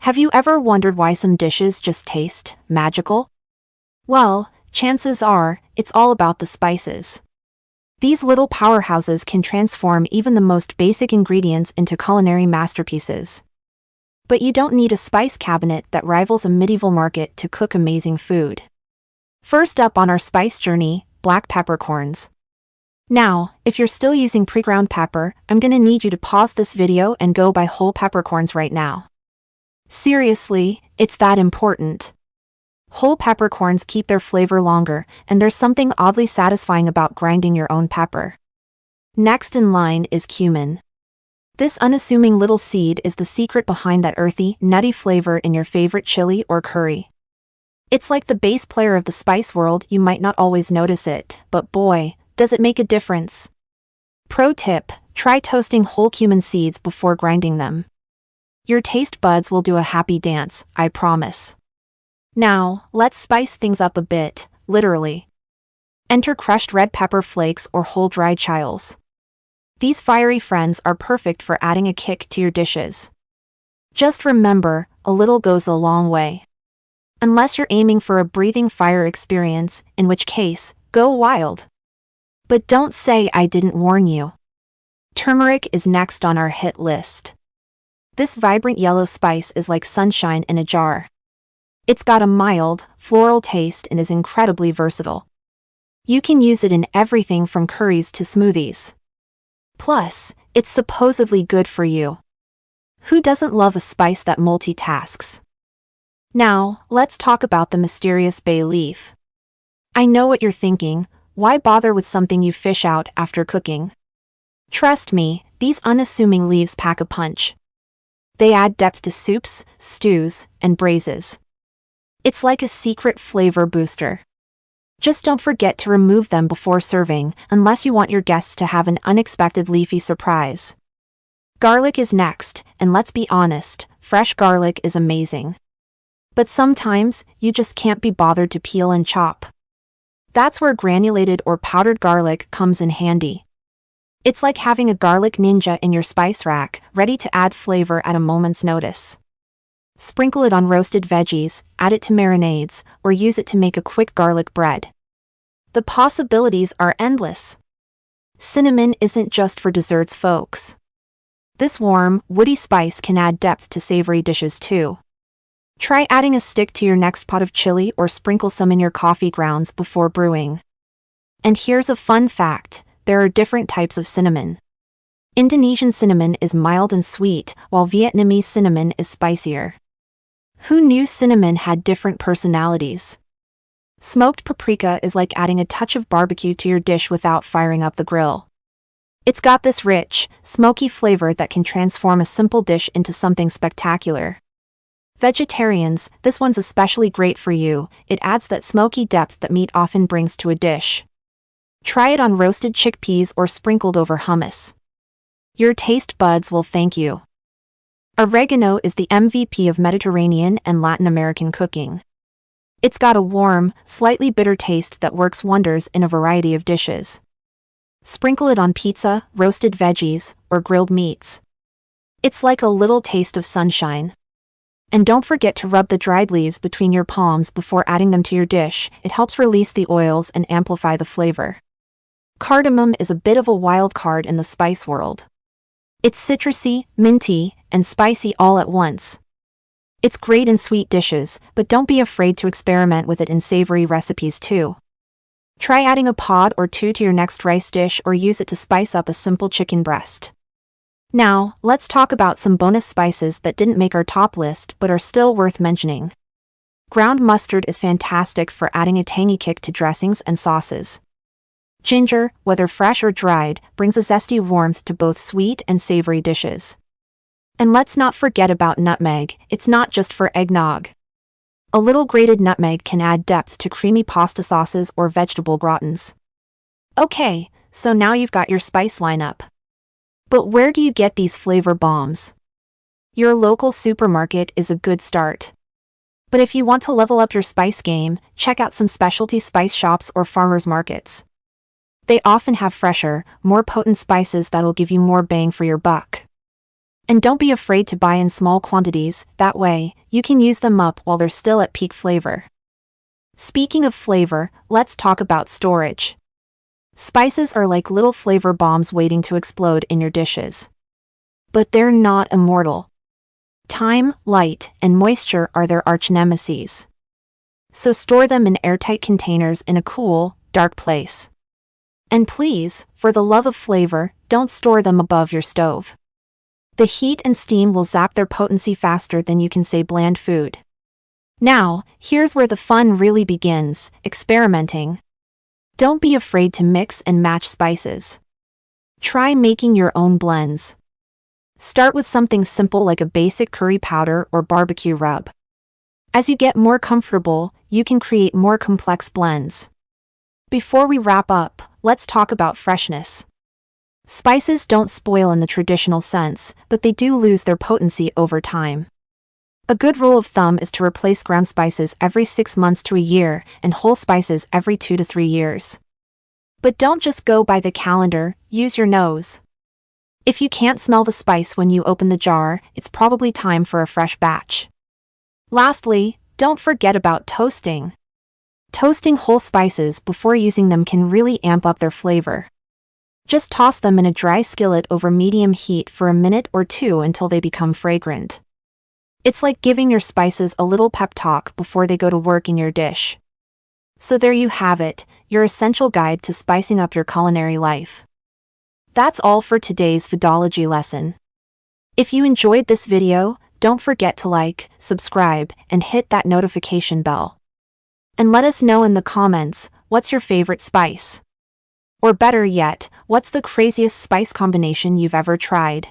Have you ever wondered why some dishes just taste magical? Well, chances are, it's all about the spices. These little powerhouses can transform even the most basic ingredients into culinary masterpieces. But you don't need a spice cabinet that rivals a medieval market to cook amazing food. First up on our spice journey, black peppercorns. Now, if you're still using pre-ground pepper, I'm gonna need you to pause this video and go buy whole peppercorns right now. Seriously, it's that important. Whole peppercorns keep their flavor longer, and there's something oddly satisfying about grinding your own pepper. Next in line is cumin. This unassuming little seed is the secret behind that earthy, nutty flavor in your favorite chili or curry. It's like the bass player of the spice world. You might not always notice it, but boy, does it make a difference. Pro tip, try toasting whole cumin seeds before grinding them. Your taste buds will do a happy dance, I promise. Now, let's spice things up a bit, literally. Enter crushed red pepper flakes or whole dried chiles. These fiery friends are perfect for adding a kick to your dishes. Just remember, a little goes a long way. Unless you're aiming for a breathing fire experience, in which case, go wild. But don't say I didn't warn you. Turmeric is next on our hit list. This vibrant yellow spice is like sunshine in a jar. It's got a mild, floral taste and is incredibly versatile. You can use it in everything from curries to smoothies. Plus, it's supposedly good for you. Who doesn't love a spice that multitasks? Now, let's talk about the mysterious bay leaf. I know what you're thinking, why bother with something you fish out after cooking? Trust me, these unassuming leaves pack a punch. They add depth to soups, stews, and braises. It's like a secret flavor booster. Just don't forget to remove them before serving, unless you want your guests to have an unexpected leafy surprise. Garlic is next, and let's be honest, fresh garlic is amazing. But sometimes, you just can't be bothered to peel and chop. That's where granulated or powdered garlic comes in handy. It's like having a garlic ninja in your spice rack, ready to add flavor at a moment's notice. Sprinkle it on roasted veggies, add it to marinades, or use it to make a quick garlic bread. The possibilities are endless. Cinnamon isn't just for desserts, folks. This warm, woody spice can add depth to savory dishes too. Try adding a stick to your next pot of chili or sprinkle some in your coffee grounds before brewing. And here's a fun fact, there are different types of cinnamon. Indonesian cinnamon is mild and sweet, while Vietnamese cinnamon is spicier. Who knew cinnamon had different personalities? Smoked paprika is like adding a touch of barbecue to your dish without firing up the grill. It's got this rich, smoky flavor that can transform a simple dish into something spectacular. Vegetarians, this one's especially great for you, it adds that smoky depth that meat often brings to a dish. Try it on roasted chickpeas or sprinkled over hummus. Your taste buds will thank you. Oregano is the MVP of Mediterranean and Latin American cooking. It's got a warm, slightly bitter taste that works wonders in a variety of dishes. Sprinkle it on pizza, roasted veggies, or grilled meats. It's like a little taste of sunshine. And don't forget to rub the dried leaves between your palms before adding them to your dish, it helps release the oils and amplify the flavor. Cardamom is a bit of a wild card in the spice world. It's citrusy, minty, and spicy all at once. It's great in sweet dishes, but don't be afraid to experiment with it in savory recipes too. Try adding a pod or two to your next rice dish or use it to spice up a simple chicken breast. Now, let's talk about some bonus spices that didn't make our top list but are still worth mentioning. Ground mustard is fantastic for adding a tangy kick to dressings and sauces. Ginger, whether fresh or dried, brings a zesty warmth to both sweet and savory dishes. And let's not forget about nutmeg, it's not just for eggnog. A little grated nutmeg can add depth to creamy pasta sauces or vegetable gratins. Okay, so now you've got your spice lineup. But where do you get these flavor bombs? Your local supermarket is a good start. But if you want to level up your spice game, check out some specialty spice shops or farmers markets. They often have fresher, more potent spices that'll give you more bang for your buck. And don't be afraid to buy in small quantities, that way, you can use them up while they're still at peak flavor. Speaking of flavor, let's talk about storage. Spices are like little flavor bombs waiting to explode in your dishes. But they're not immortal. Time, light, and moisture are their arch nemesis. So store them in airtight containers in a cool, dark place. And please, for the love of flavor, don't store them above your stove. The heat and steam will zap their potency faster than you can say bland food. Now, here's where the fun really begins: experimenting. Don't be afraid to mix and match spices. Try making your own blends. Start with something simple like a basic curry powder or barbecue rub. As you get more comfortable, you can create more complex blends. Before we wrap up, let's talk about freshness. Spices don't spoil in the traditional sense, but they do lose their potency over time. A good rule of thumb is to replace ground spices every 6 months to a year and whole spices every 2 to 3 years. But don't just go by the calendar, use your nose. If you can't smell the spice when you open the jar, it's probably time for a fresh batch. Lastly, don't forget about toasting. Toasting whole spices before using them can really amp up their flavor. Just toss them in a dry skillet over medium heat for a minute or two until they become fragrant. It's like giving your spices a little pep talk before they go to work in your dish. So there you have it, your essential guide to spicing up your culinary life. That's all for today's Foodology lesson. If you enjoyed this video, don't forget to like, subscribe, and hit that notification bell. And let us know in the comments, what's your favorite spice? Or better yet, what's the craziest spice combination you've ever tried?